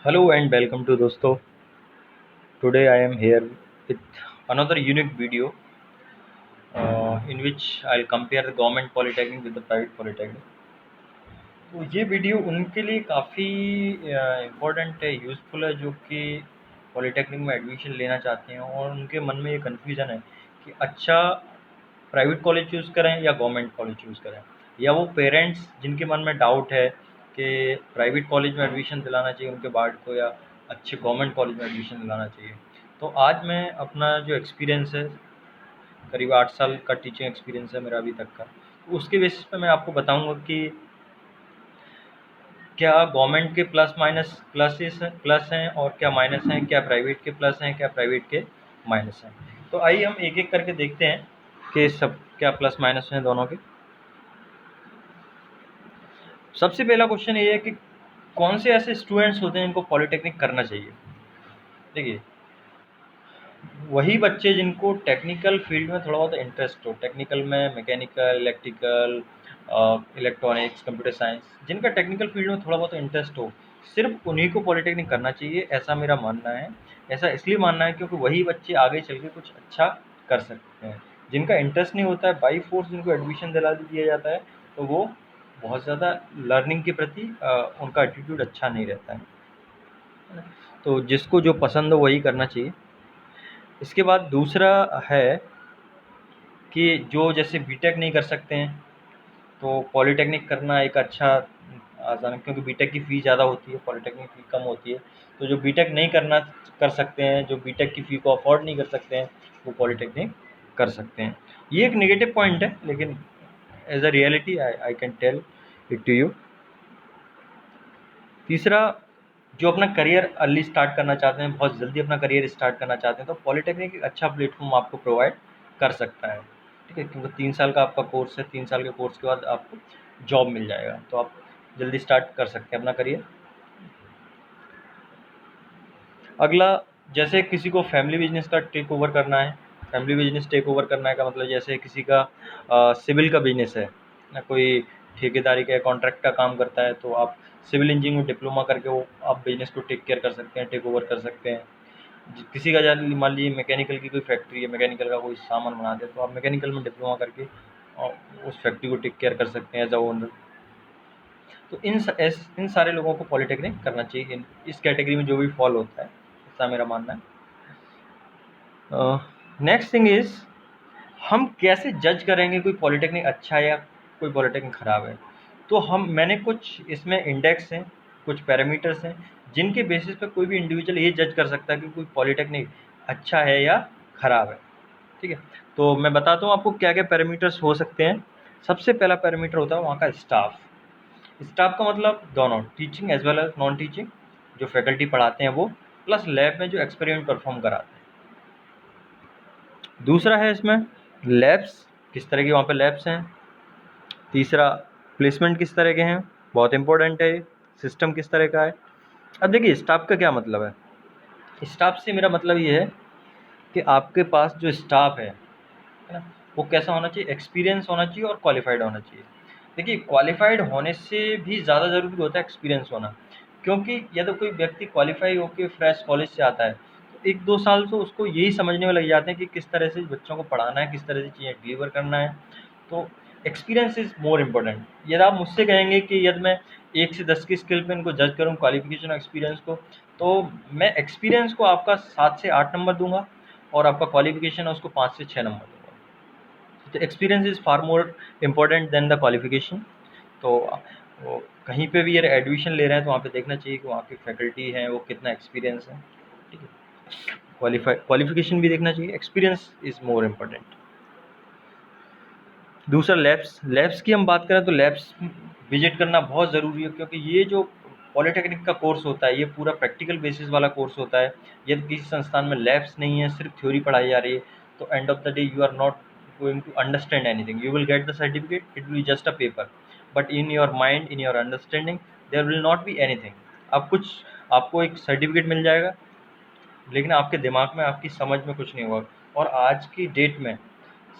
Hello and welcome to दोस्तों. Today I am here with another unique video in which I'll compare the government polytechnic with the private polytechnic. तो ये video उनके लिए काफ़ी important है, useful है, जो कि पॉलिटेक्निक में एडमिशन लेना चाहते हैं और उनके मन में ये कन्फ्यूज़न है कि अच्छा प्राइवेट कॉलेज चूज़ करें या गवर्नमेंट कॉलेज चूज़ करें, या वो पेरेंट्स जिनके मन में डाउट है कि प्राइवेट कॉलेज में एडमिशन दिलाना चाहिए उनके बार्ड को या अच्छे गवर्नमेंट कॉलेज में एडमिशन दिलाना चाहिए। तो आज मैं अपना जो एक्सपीरियंस है, करीब 8 साल का टीचिंग एक्सपीरियंस है मेरा अभी तक का, तो उसके बेसिस पे मैं आपको बताऊंगा कि क्या गवर्नमेंट के प्लस हैं और क्या माइनस हैं, क्या प्राइवेट के प्लस हैं, क्या प्राइवेट के माइनस हैं। तो आइए हम एक एक करके देखते हैं कि सब क्या प्लस माइनस हैं दोनों के। सबसे पहला क्वेश्चन ये है कि कौन से ऐसे स्टूडेंट्स होते हैं जिनको पॉलिटेक्निक करना चाहिए। देखिए, वही बच्चे जिनको टेक्निकल फील्ड में थोड़ा बहुत इंटरेस्ट हो, टेक्निकल में mechanical, electrical, electronics, computer science, जिनका टेक्निकल फील्ड में थोड़ा बहुत इंटरेस्ट हो, सिर्फ उन्हीं को पॉलिटेक्निक करना चाहिए, ऐसा मेरा मानना है। ऐसा इसलिए मानना है क्योंकि वही बच्चे आगे चल के कुछ अच्छा कर सकते हैं। जिनका इंटरेस्ट नहीं होता है, बाई फोर्स जिनको एडमिशन दिला दिया जाता है, तो वो बहुत ज़्यादा लर्निंग के प्रति उनका एटीट्यूड अच्छा नहीं रहता है। तो जिसको जो पसंद हो वही करना चाहिए। इसके बाद दूसरा है कि जो जैसे बीटेक नहीं कर सकते हैं, तो पॉलिटेक्निक करना एक अच्छा आसान है, क्योंकि बीटेक की फ़ी ज़्यादा होती है, पॉलिटेक्निक फ़ी कम होती है। तो जो बीटेक नहीं करना कर सकते हैं, जो बीटेक की फ़ी को अफोर्ड नहीं कर सकते हैं, वो पॉलिटेक्निक कर सकते हैं। ये एक नेगेटिव पॉइंट है, लेकिन as a reality I can tell it to you. तीसरा, जो अपना करियर अर्ली स्टार्ट करना चाहते हैं, बहुत जल्दी अपना करियर स्टार्ट करना चाहते हैं, तो पॉलिटेक्निक एक अच्छा प्लेटफॉर्म आपको प्रोवाइड कर सकता है। ठीक है, क्योंकि 3 साल का आपका कोर्स है, 3 साल के कोर्स के बाद आपको जॉब मिल जाएगा, तो आप जल्दी स्टार्ट कर सकते हैं अपना करियर। अगला, जैसे किसी को फैमिली बिजनेस का टेक ओवर करना है, फैमिली बिजनेस टेक ओवर करना है का मतलब जैसे किसी का सिविल का बिजनेस है ना, कोई ठेकेदारी का कॉन्ट्रैक्ट का काम करता है, तो आप सिविल इंजीनियरिंग में डिप्लोमा करके वो आप बिजनेस को टेक केयर कर सकते हैं, टेक ओवर कर सकते हैं। किसी का जान मान लीजिए मैकेनिकल की कोई फैक्ट्री है, मैकेनिकल का कोई सामान बनाते हैं, तो आप मैकेनिकल में डिप्लोमा करके और उस फैक्ट्री को टेक केयर कर सकते हैं एज अ ओनर। तो इन सारे लोगों को पॉलिटेक्निक करना चाहिए, इस कैटेगरी में जो भी फॉल होता है, ऐसा मेरा मानना है। नेक्स्ट थिंग इज़, हम कैसे जज करेंगे कोई पॉलिटेक्निक अच्छा है या कोई पॉलिटेक्निक ख़राब है। तो मैंने कुछ इसमें इंडेक्स हैं, कुछ पैरामीटर्स हैं, जिनके बेसिस पे कोई भी इंडिविजुअल ये जज कर सकता है कि कोई पॉलिटेक्निक अच्छा है या ख़राब है। ठीक है, तो मैं बताता हूँ आपको क्या क्या पैरामीटर्स हो सकते हैं। सबसे पहला पैरामीटर होता है वहाँ का स्टाफ। स्टाफ का मतलब दोनों, teaching as well as non teaching, जो फैकल्टी पढ़ाते हैं वो, प्लस लैब में जो एक्सपेरिमेंट परफॉर्म कराते हैं। दूसरा है इसमें लैब्स, किस तरह की वहाँ पे लैब्स हैं। तीसरा, प्लेसमेंट किस तरह के हैं, बहुत इंपॉर्टेंट है। सिस्टम किस तरह का है। अब देखिए, स्टाफ का क्या मतलब है। स्टाफ से मेरा मतलब ये है कि आपके पास जो स्टाफ है ना, वो कैसा होना चाहिए, एक्सपीरियंस होना चाहिए और क्वालिफाइड होना चाहिए। देखिए, क्वालिफाइड होने से भी ज़्यादा ज़रूरी होता है एक्सपीरियंस होना, क्योंकि यदि कोई व्यक्ति क्वालिफाई होकर फ्रेश कॉलेज से आता है, तो 1-2 साल तो उसको यही समझने में लग जाते हैं कि किस तरह से बच्चों को पढ़ाना है, किस तरह से चीज़ें डिलीवर करना है। तो एक्सपीरियंस इज़ मोर इम्पोर्टेंट। यदि आप मुझसे कहेंगे कि यदि मैं 1 से 10 की स्किल पे इनको जज करूँ, क्वालिफिकेशन और एक्सपीरियंस को, तो मैं एक्सपीरियंस को आपका 7 से 8 नंबर दूँगा और आपका क्वालिफिकेशन है उसको 5 से 6 नंबर दूँगा। तो experience is far more important then the qualification. तो वो कहीं पे भी अगर एडमिशन ले रहे हैं तो वहाँ पे देखना चाहिए कि वहाँ की फैकल्टी है वो कितना एक्सपीरियंस है। ठीक है, क्वालिफिकेशन भी देखना चाहिए, एक्सपीरियंस इज़ मोर इम्पोर्टेंट। दूसरा, लैब्स की हम बात करें तो लैब्स विजिट करना बहुत ज़रूरी है, क्योंकि ये जो पॉलिटेक्निक का कोर्स होता है ये पूरा प्रैक्टिकल बेसिस वाला कोर्स होता है। यदि किसी संस्थान में लैब्स नहीं है, सिर्फ थ्योरी पढ़ाई जा रही है, तो end of the day you are not going to understand anything. You will get the certificate, it will be just a paper, but in your mind, in your understanding, there will not be anything. आपको एक certificate मिल जाएगा, लेकिन आपके दिमाग में, आपकी समझ में कुछ नहीं होगा। और आज की डेट में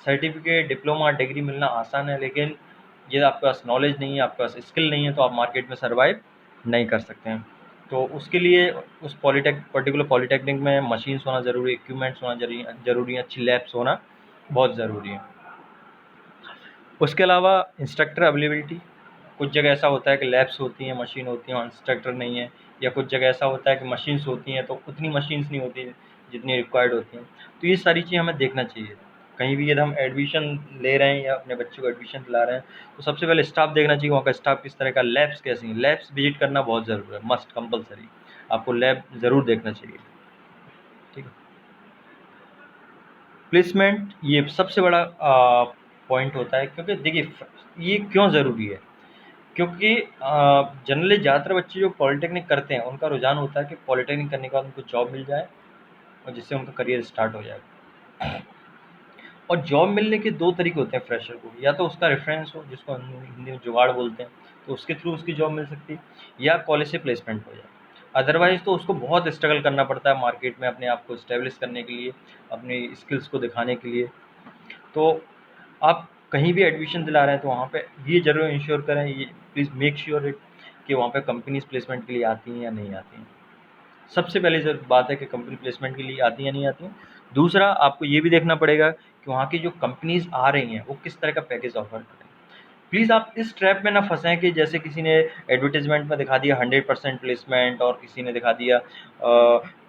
सर्टिफिकेट, डिप्लोमा, डिग्री मिलना आसान है, लेकिन यदि आपके पास नॉलेज नहीं है, आपके पास स्किल नहीं है, तो आप मार्केट में सर्वाइव नहीं कर सकते हैं। तो उसके लिए उस पर्टिकुलर पॉलिटेक्निक में मशीन्स होना ज़रूरी है, इक्विपमेंट्स होना ज़रूरी है, अच्छी लैब्स होना बहुत ज़रूरी है। उसके अलावा इंस्ट्रक्टर अवेलेबिलिटी, कुछ जगह ऐसा होता है कि लैब्स होती हैं, मशीन होती हैं और इंस्ट्रक्टर नहीं है, या कुछ जगह ऐसा होता है कि मशीन्स होती हैं तो उतनी मशीन्स नहीं होती जितनी रिक्वायर्ड होती हैं। तो ये सारी चीज़ें हमें देखना चाहिए। कहीं भी यदि हम एडमिशन ले रहे हैं या अपने बच्चों को एडमिशन दिला रहे हैं तो सबसे पहले स्टाफ देखना चाहिए, वहाँ का स्टाफ किस तरह का, लैब्स कैसी हैं, लैब्स विजिट करना बहुत ज़रूरी है, मस्ट कंपलसरी, आपको लैब ज़रूर देखना चाहिए। ठीक है। प्लेसमेंट ये सबसे बड़ा पॉइंट होता है, क्योंकि देखिए ये क्यों ज़रूरी है, क्योंकि जनरली ज़्यादातर बच्चे जो पॉलिटेक्निक करते हैं उनका रुझान होता है कि पॉलिटेक्निक करने के बाद उनको जॉब मिल जाए और जिससे उनका करियर स्टार्ट हो जाए। और जॉब मिलने के दो तरीके होते हैं फ्रेशर को, या तो उसका रेफरेंस हो जिसको हम हिंदी में जुगाड़ बोलते हैं, तो उसके थ्रू उसकी जॉब मिल सकती है, या कॉलेज से प्लेसमेंट हो जाए। अदरवाइज़ तो उसको बहुत स्ट्रगल करना पड़ता है मार्केट में अपने आप को इस्टेब्लिश करने के लिए, अपनी स्किल्स को दिखाने के लिए। तो आप कहीं भी एडमिशन दिला रहे हैं तो वहाँ पे ये ज़रूर इंश्योर करें, ये प्लीज़ मेक श्योर इट कि वहाँ पे कंपनीज़ प्लेसमेंट के लिए आती हैं या नहीं आती हैं। सबसे पहले जो बात है कि कंपनी प्लेसमेंट के लिए आती हैं या नहीं आती हैं। दूसरा, आपको ये भी देखना पड़ेगा कि वहाँ की जो कंपनीज़ आ रही हैं वो किस तरह का पैकेज ऑफ़र कर रही हैं। प्लीज़ आप इस ट्रैप में ना फँसें कि जैसे किसी ने एडवर्टाइज़मेंट में दिखा दिया 100% प्लेसमेंट और किसी ने दिखा दिया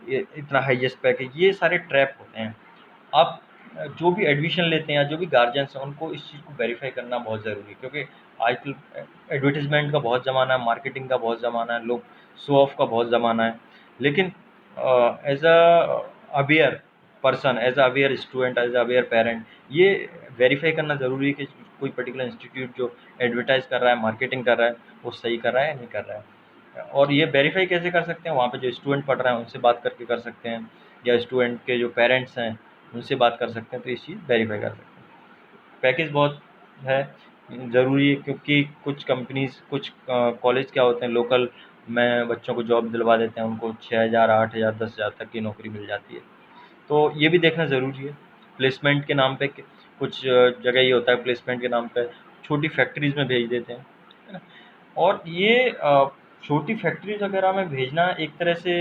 ये इतना हाईएस्ट पैकेज, ये सारे ट्रैप होते हैं। आप जो भी एडमिशन लेते हैं या जो भी गार्जियंस हैं उनको इस चीज़ को वेरीफाई करना बहुत ज़रूरी है, क्योंकि आजकल एडवर्टाइजमेंट का बहुत ज़माना है, मार्केटिंग का बहुत ज़माना है, लोग शो ऑफ का बहुत ज़माना है। लेकिन as a aware person, as a aware student, as a aware parent, ये वेरीफाई करना ज़रूरी है कि कोई पर्टिकुलर इंस्टीट्यूट जो एडवर्टाइज़ कर रहा है, मार्केटिंग कर रहा है, वो सही कर रहा है या नहीं कर रहा है। और ये वेरीफाई कैसे कर सकते हैं, वहाँ पे जो स्टूडेंट पढ़ रहे हैं उनसे बात करके कर सकते हैं, या स्टूडेंट के जो पेरेंट्स हैं उनसे बात कर सकते हैं, तो इस चीज़ वेरीफाई कर सकते हैं। पैकेज बहुत है ज़रूरी है, क्योंकि कुछ कंपनीज़, कुछ कॉलेज क्या होते हैं लोकल में बच्चों को जॉब दिलवा देते हैं, उनको 6,000, 8,000, 10,000 तक की नौकरी मिल जाती है। तो ये भी देखना ज़रूरी है। प्लेसमेंट के नाम पे कुछ जगह ये होता है, प्लेसमेंट के नाम पे छोटी फैक्ट्रीज़ में भेज देते हैं, है ना। और ये छोटी फैक्ट्रीज वगैरह में भेजना एक तरह से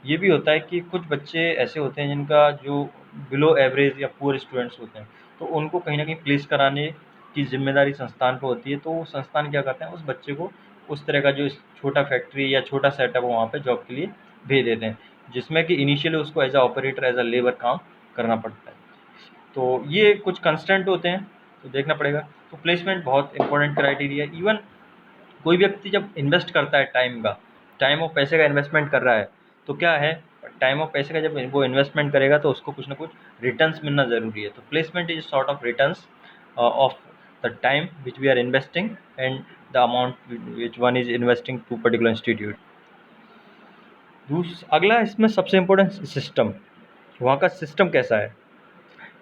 ये भी होता है कि कुछ बच्चे ऐसे होते हैं जिनका जो बिलो एवरेज या पुअर स्टूडेंट्स होते हैं, तो उनको कहीं ना कहीं प्लेस कराने की जिम्मेदारी संस्थान पर होती है। तो वो संस्थान क्या करते हैं, उस बच्चे को उस तरह का जो छोटा फैक्ट्री या छोटा सेटअप वहाँ पे जॉब के लिए भेज देते हैं, जिसमें कि इनिशियली उसको as a operator, as a labour काम करना पड़ता है। तो ये कुछ कंस्टेंट होते हैं, तो देखना पड़ेगा। तो प्लेसमेंट बहुत इंपॉर्टेंट क्राइटेरिया है। इवन कोई व्यक्ति जब इन्वेस्ट करता है टाइम और पैसे का इन्वेस्टमेंट कर रहा है, तो क्या है, टाइम और पैसे का जब वो इन्वेस्टमेंट करेगा तो उसको कुछ ना कुछ रिटर्न्स मिलना ज़रूरी है। तो placement is sort of returns of the time which we are investing and the amount which one is investing to particular institute. अगला इसमें सबसे इम्पोर्टेंट सिस्टम, वहाँ का सिस्टम कैसा है,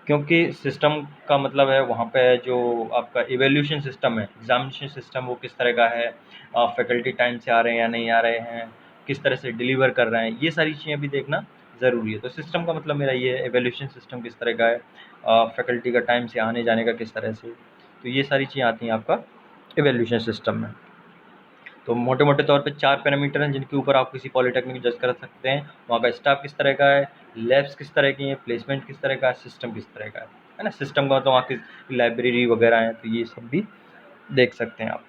क्योंकि सिस्टम का मतलब है वहाँ पे जो आपका इवैल्यूएशन सिस्टम है, एग्जामिनेशन सिस्टम, वो किस तरह का है, फैकल्टी टाइम से आ रहे हैं या नहीं आ रहे हैं, किस तरह से डिलीवर कर रहे हैं, ये सारी चीज़ें भी देखना ज़रूरी है। तो सिस्टम का मतलब मेरा ये है, इवैल्यूएशन सिस्टम किस तरह का है, फैकल्टी का टाइम से आने जाने का किस तरह से, तो ये सारी चीज़ें आती हैं आपका इवैल्यूएशन सिस्टम में। तो मोटे मोटे तौर पे 4 पैरामीटर हैं जिनके ऊपर आप किसी पॉलिटेक्निक जज कर सकते हैं। वहाँ का स्टाफ किस तरह का है, लैब्स किस तरह की हैं, प्लेसमेंट किस तरह का है, सिस्टम किस तरह का है ना। सिस्टम का मतलब वहाँ की लाइब्रेरी वगैरह है, तो ये सब भी देख सकते हैं आप।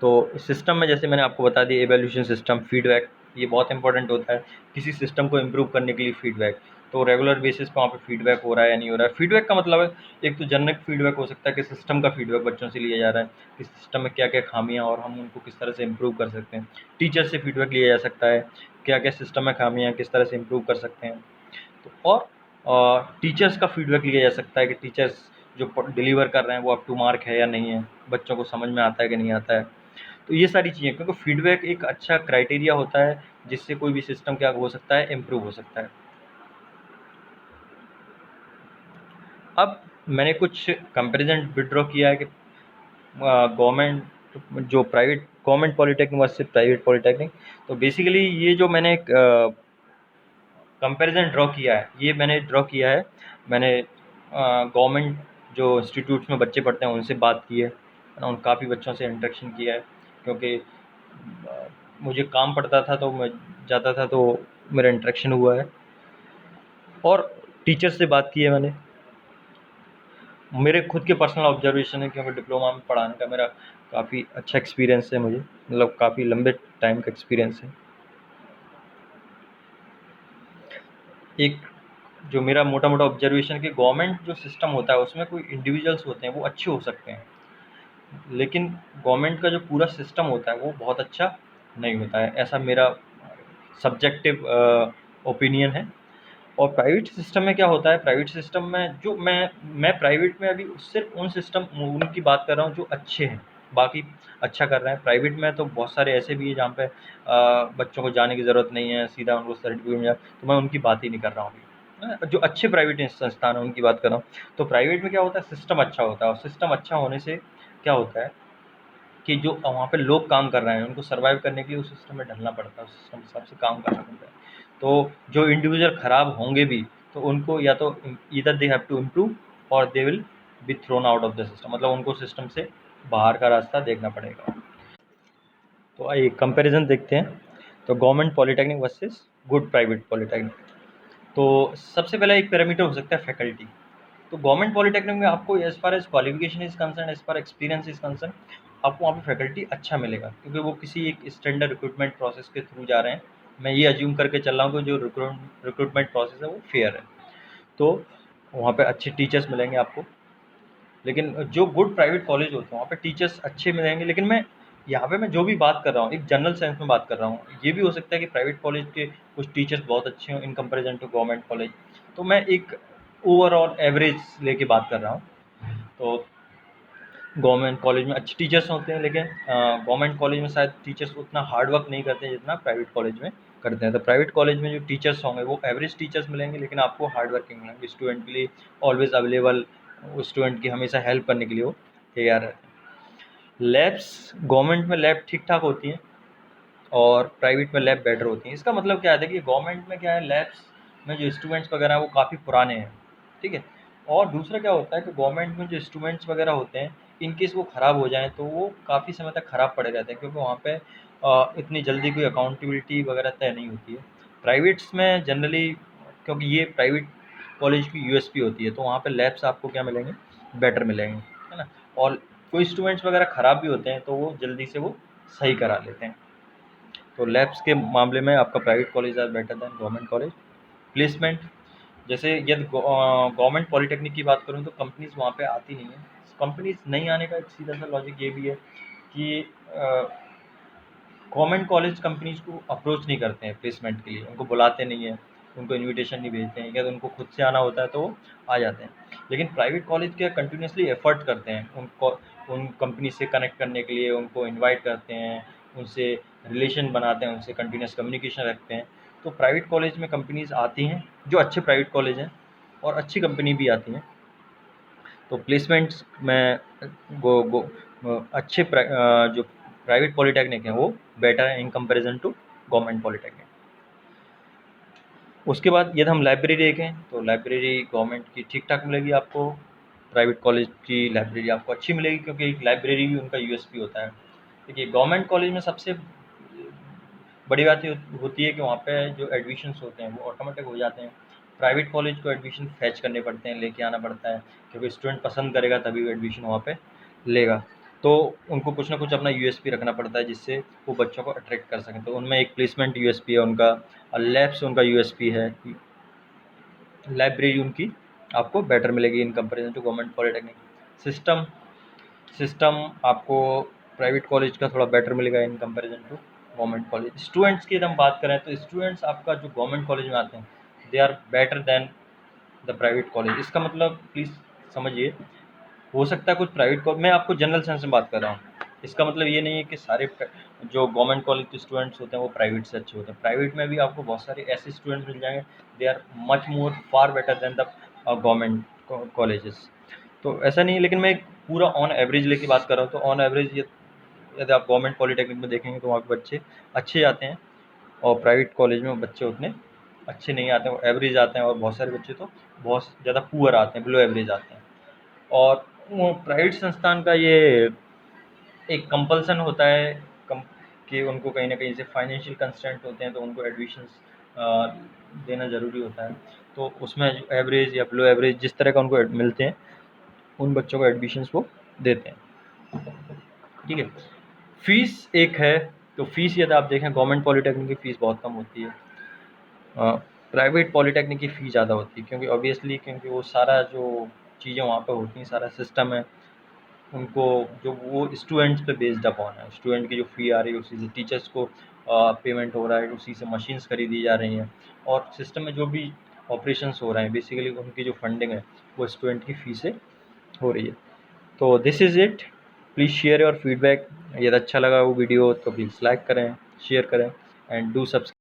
तो सिस्टम में जैसे मैंने आपको बता दिया, एवोल्यूशन सिस्टम, फीडबैक, ये बहुत इंपॉर्टेंट होता है किसी सिस्टम को इम्प्रूव करने के लिए। फीडबैक तो रेगुलर बेसिस पे वहाँ पे फीडबैक हो रहा है या नहीं हो रहा है। फीडबैक का मतलब है, एक तो जनरिक फीडबैक हो सकता है कि सिस्टम का फीडबैक बच्चों से लिया जा रहा है कि सिस्टम में क्या क्या खामियां और हम उनको किस तरह से इम्प्रूव कर सकते हैं। टीचर से फीडबैक लिया जा सकता है, क्या क्या सिस्टम में खामियां किस तरह से इम्प्रूव कर सकते हैं। तो और टीचर्स का फीडबैक लिया जा सकता है कि टीचर्स जो डिलीवर कर रहे हैं वो अप टू मार्क है या नहीं है, बच्चों को समझ में आता है कि नहीं आता है। तो ये सारी चीज़ें, क्योंकि फीडबैक एक अच्छा क्राइटेरिया होता है जिससे कोई भी सिस्टम क्या हो सकता है, इम्प्रूव हो सकता है। अब मैंने कुछ कंपैरिजन विड्रॉ किया है कि गवर्नमेंट जो private, government polytechnic versus private polytechnic. तो बेसिकली ये जो मैंने कंपैरिजन ड्रॉ किया है, ये मैंने ड्रॉ किया है, मैंने गवर्नमेंट जो इंस्टीट्यूट्स में बच्चे पढ़ते हैं उनसे बात की है ना, उन काफ़ी बच्चों से इंटरेक्शन किया है, क्योंकि मुझे काम पड़ता था तो मैं जाता था, तो मेरा इंटरेक्शन हुआ है। और टीचर से बात की है मैंने। मेरे खुद के पर्सनल ऑब्जर्वेशन है, क्योंकि डिप्लोमा में पढ़ाने का मेरा काफ़ी अच्छा एक्सपीरियंस है, मुझे मतलब काफ़ी लंबे टाइम का एक्सपीरियंस है। एक जो मेरा मोटा मोटा ऑब्जर्वेशन है कि गवर्नमेंट जो सिस्टम होता है उसमें कोई इंडिविजुअल्स होते हैं वो अच्छे हो सकते हैं, लेकिन गवर्नमेंट का जो पूरा सिस्टम होता है वो बहुत अच्छा नहीं होता है, ऐसा मेरा सब्जेक्टिव ओपिनियन है। और प्राइवेट सिस्टम में क्या होता है, प्राइवेट सिस्टम में जो मैं प्राइवेट में अभी सिर्फ उनकी बात कर रहा हूँ जो अच्छे हैं, बाकी अच्छा कर रहे हैं। प्राइवेट में तो बहुत सारे ऐसे भी है जहाँ पे बच्चों को जाने की ज़रूरत नहीं है, सीधा उनको सर्टिफिकेट मिल जाए, तो मैं उनकी बात ही नहीं कर रहा हूँ अभी। जो अच्छे प्राइवेट संस्थान हैं उनकी बात कर रहा हूँ। तो प्राइवेट में क्या होता है, सिस्टम अच्छा होता है, और सिस्टम अच्छा होने से क्या होता है कि जो वहाँ पे लोग काम कर रहे हैं उनको सर्वाइव करने के लिए उस सिस्टम में ढलना पड़ता है, उस सिस्टम के हिसाब से काम करना पड़ता है। तो जो इंडिविजुअल ख़राब होंगे भी, तो उनको या तो either they have to improve और they will be thrown out of the system, मतलब उनको सिस्टम से बाहर का रास्ता देखना पड़ेगा। तो आइए कंपैरिजन देखते हैं। तो government polytechnic versus good private polytechnic. तो सबसे पहला एक पैरामीटर हो सकता है फैकल्टी। तो गवर्नमेंट पॉलिटेक्निक में आपको as far as qualification is concern, as far experience is concern, आपको वहाँ पे फैकल्टी अच्छा मिलेगा, क्योंकि वो किसी एक स्टैंडर्ड रिक्रूटमेंट प्रोसेस के थ्रू जा रहे हैं। मैं ये अज्यूम करके चल रहा हूँ कि जो रिक्रूटमेंट प्रोसेस है वो फेयर है, तो वहाँ पे अच्छे टीचर्स मिलेंगे आपको। लेकिन जो गुड प्राइवेट कॉलेज होते हैं वहाँ पे टीचर्स अच्छे मिलेंगे, लेकिन मैं यहाँ पे मैं जो भी बात कर रहा हूँ एक जनरल सेंस में बात कर रहा हूँ। ये भी हो सकता है कि प्राइवेट कॉलेज के कुछ टीचर्स बहुत अच्छे हों in comparison to government college. तो मैं एक ओवरऑल एवरेज लेके बात कर रहा हूँ। तो गवर्नमेंट कॉलेज में अच्छे टीचर्स होते हैं, लेकिन गवर्नमेंट कॉलेज में शायद टीचर्स उतना हार्ड वर्क नहीं करते हैं जितना प्राइवेट कॉलेज में करते हैं। तो प्राइवेट कॉलेज में जो टीचर्स होंगे वो एवरेज टीचर्स मिलेंगे, लेकिन आपको हार्ड वर्किंग मिलेंगे, स्टूडेंट के लिए ऑलवेज अवेलेबल, स्टूडेंट की हमेशा हेल्प करने के लिए वो तैयार रहते हैं। लैब्स गवर्नमेंट में लैब ठीक ठाक होती हैं और प्राइवेट में लैब बेटर होती हैं। इसका मतलब क्या है, देखिए गवर्नमेंट में क्या है, लैब्स में जो स्टूडेंट्स वगैरह हैं वो काफ़ी पुराने हैं, ठीक है। और दूसरा क्या होता है कि गवर्नमेंट में जो स्टूडेंट्स वगैरह होते हैं, इन केस वो ख़राब हो जाएँ तो वो काफ़ी समय तक ख़राब पड़े रहते हैं, क्योंकि वहाँ पे इतनी जल्दी कोई अकाउंटेबिलिटी वगैरह तय नहीं होती है। प्राइवेट्स में जनरली, क्योंकि ये प्राइवेट कॉलेज की यूएसपी होती है, तो वहाँ पे लैब्स आपको क्या मिलेंगे, बेटर मिलेंगे, है ना। और कोई स्टूडेंट्स वगैरह ख़राब भी होते हैं तो वो जल्दी से वो सही करा लेते हैं। तो लैब्स के मामले में आपका private college are better than government college. Placement, जैसे यदि गवर्नमेंट पॉलिटेक्निक की बात करूँ तो कंपनीज़ वहाँ पे आती नहीं है। कंपनीज़ नहीं आने का एक सीधा सा लॉजिक ये भी है कि गवर्नमेंट कॉलेज कंपनीज़ को अप्रोच नहीं करते हैं प्लेसमेंट के लिए, उनको बुलाते नहीं हैं, उनको इनविटेशन नहीं भेजते हैं, या तो उनको खुद से आना होता है तो वो आ जाते हैं। लेकिन प्राइवेट कॉलेज क्या कंटिन्यूसली एफर्ट करते हैं उनको उन कंपनी से कनेक्ट करने के लिए, उनको इनवाइट करते हैं, उनसे रिलेशन बनाते हैं, उनसे कंटिन्यूस कम्युनिकेशन रखते हैं। तो प्राइवेट कॉलेज में कंपनीज़ आती हैं जो अच्छे प्राइवेट कॉलेज हैं, और अच्छी कंपनी भी आती हैं। तो प्लेसमेंट्स में अच्छे जो प्राइवेट पॉलिटेक्निक हैं वो बेटर है in comparison to government polytechnic. उसके बाद यदि हम लाइब्रेरी देखें तो लाइब्रेरी गवर्नमेंट की ठीक ठाक मिलेगी आपको, प्राइवेट कॉलेज की लाइब्रेरी आपको अच्छी मिलेगी, क्योंकि लाइब्रेरी भी उनका यूएसपी होता है। देखिए गवर्नमेंट कॉलेज में सबसे बड़ी बात ये होती है कि वहाँ पे जो एडमिशन्स होते हैं वो ऑटोमेटिक हो जाते हैं। प्राइवेट कॉलेज को एडमिशन फैच करने पड़ते हैं, लेके आना पड़ता है, क्योंकि स्टूडेंट पसंद करेगा तभी वो एडमिशन वहाँ पे लेगा। तो उनको कुछ ना कुछ अपना यूएसपी रखना पड़ता है जिससे वो बच्चों को अट्रैक्ट कर सकें। तो उनमें एक प्लेसमेंट यूएसपी है उनका, और लैब्स उनका यूएसपी है। लाइब्रेरी उनकी आपको बेटर मिलेगी in comparison to government polytechnic. System system आपको प्राइवेट कॉलेज का थोड़ा बेटर मिलेगा in comparison to government college. Students की हम बात करें तो स्टूडेंट्स आपका जो गवर्नमेंट कॉलेज में आते हैं they are better than the private college. इसका मतलब प्लीज़ समझिए, हो सकता है कुछ प्राइवेट कॉलेज, मैं आपको जनरल सेंस में बात कर रहा हूँ, इसका मतलब ये नहीं है कि सारे जो गवर्नमेंट कॉलेज के स्टूडेंट्स होते हैं वो प्राइवेट से अच्छे होते हैं। प्राइवेट में भी आपको बहुत सारे ऐसे स्टूडेंट्स मिल जाएंगे, they are much more far better than the government colleges. तो ऐसा नहीं है, लेकिन मैं एक पूरा ऑन एवरेज लेके बात कर रहा हूँ। तो ऑन एवरेज ये यदि आप गवर्नमेंट पॉलिटेक्निक में देखेंगे तो वहाँ के बच्चे अच्छे आते हैं, और प्राइवेट कॉलेज में बच्चे उतने अच्छे नहीं आते हैं, वो एवरेज आते हैं, और बहुत सारे बच्चे तो बहुत ज़्यादा पुअर आते हैं, बिलो एवरेज आते हैं। और वो प्राइवेट संस्थान का ये एक कंपल्सन होता है कि उनको कहीं ना कहीं से फाइनेंशियल कंस्ट्रेंट होते हैं, तो उनको एडमिशन्स देना ज़रूरी होता है। तो उसमें एवरेज या बिलो एवरेज जिस तरह का उनको मिलते हैं, उन बच्चों को एडमिशन्स वो देते हैं। ठीक है, फीस एक है, तो फीस यदि आप देखें गवर्नमेंट पॉलिटेक्निक की फ़ीस बहुत कम होती है, प्राइवेट पॉलिटेक्निक की फ़ी ज़्यादा होती है, क्योंकि ऑब्वियसली क्योंकि वो सारा जो चीज़ें वहाँ पे होती हैं, सारा सिस्टम है, उनको जो वो स्टूडेंट्स पे बेस्ड अपॉन है, स्टूडेंट की जो फ़ी आ रही है उसी से टीचर्स को पेमेंट हो रहा है, उसी से मशीन्स खरीदी जा रही हैं, और सिस्टम में जो भी ऑपरेशंस हो रहे हैं बेसिकली उनकी जो फंडिंग है वो स्टूडेंट की फ़ी से हो रही है। तो this is it, please share your feedback. यदि अच्छा लगा वो वीडियो तो प्लीज़ लाइक करें, शेयर करें एंड डू सब्सक्राइब।